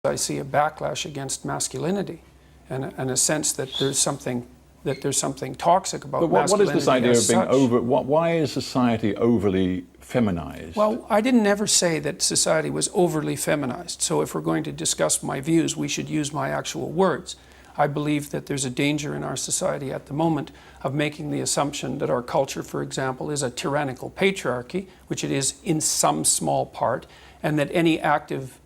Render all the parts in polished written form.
I see a backlash against masculinity, and a sense that there's something toxic about but masculinity. What is this idea of being such. over? Why is society overly feminized? Well, I didn't ever say that society was overly feminized. So if we're going to discuss my views, we should use my actual words. I believe that there's a danger in our society at the moment of making the assumption that our culture, for example, is a tyrannical patriarchy, which it is in some small part, and that any active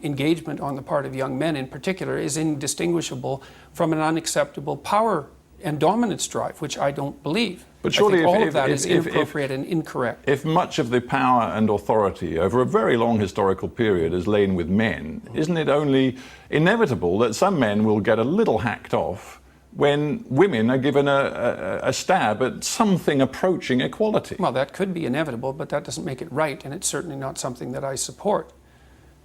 engagement on the part of young men in particular is indistinguishable from an unacceptable power and dominance drive, which I don't believe. But surely all of that is inappropriate and incorrect. If much of the power and authority over a very long historical period is lain with men, isn't it only inevitable that some men will get a little hacked off when women are given a stab at something approaching equality? Well, that could be inevitable, but that doesn't make it right, and it's certainly not something that I support.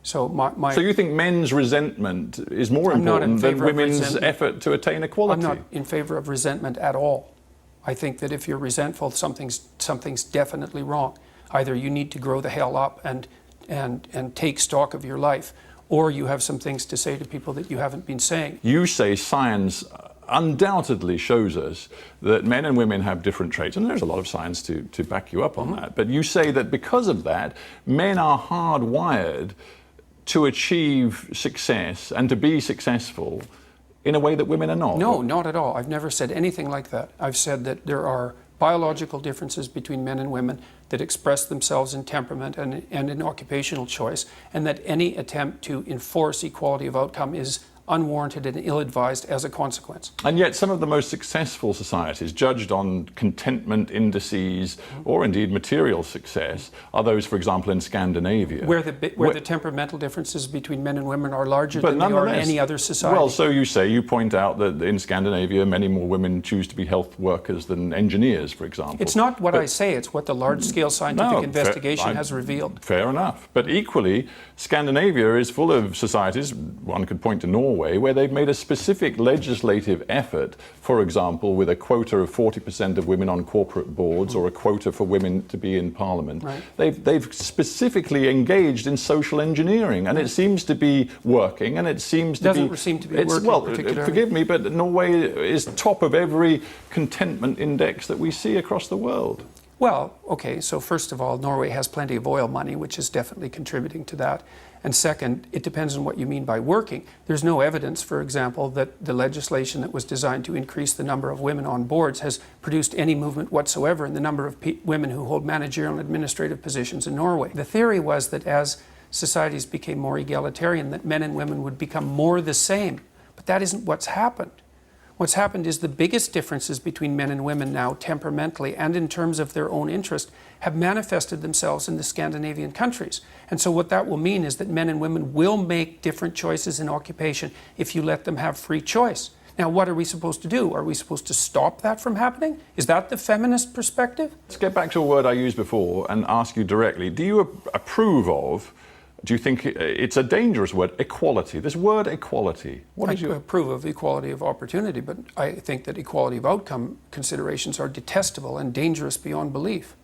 So So you think men's resentment is more important than women's effort to attain equality? I'm not in favor of resentment at all. I think that if you're resentful, something's definitely wrong. Either you need to grow the hell up and take stock of your life, or you have some things to say to people that you haven't been saying. You say science undoubtedly shows us that men and women have different traits, and there's a lot of science to back you up on that. But you say that because of that, men are hardwired to achieve success and to be successful in a way that women are not. No, not at all. I've never said anything like that. I've said that there are biological differences between men and women that express themselves in temperament and in occupational choice, and that any attempt to enforce equality of outcome is unwarranted and ill-advised as a consequence. And yet some of the most successful societies, judged on contentment indices or indeed material success, are those, for example, in Scandinavia. Where the temperamental differences between men and women are larger than they are in any other society. Well, so you say, you point out that in Scandinavia many more women choose to be health workers than engineers, for example. It's not what I say, it's what the large-scale scientific investigation has revealed. Fair enough. But equally, Scandinavia is full of societies, one could point to Norway, where they've made a specific legislative effort, for example, with a quota of 40% of women on corporate boards or a quota for women to be in parliament. Right. They've specifically engaged in social engineering, and it seems to be working, and it seems to doesn't seem to be working particularly. Forgive me, but Norway is top of every contentment index that we see across the world. Well, okay, so first of all, Norway has plenty of oil money, which is definitely contributing to that. And second, it depends on what you mean by working. There's no evidence, for example, that the legislation that was designed to increase the number of women on boards has produced any movement whatsoever in the number of women who hold managerial and administrative positions in Norway. The theory was that as societies became more egalitarian, that men and women would become more the same. But that isn't what's happened. What's happened is the biggest differences between men and women now, temperamentally and in terms of their own interest, have manifested themselves in the Scandinavian countries. And so what that will mean is that men and women will make different choices in occupation if you let them have free choice. Now, what are we supposed to do? Are we supposed to stop that from happening? Is that the feminist perspective? Let's get back to a word I used before and ask you directly. Do you approve of, do you think it's a dangerous word, equality? This word equality. I approve of equality of opportunity, but I think that equality of outcome considerations are detestable and dangerous beyond belief.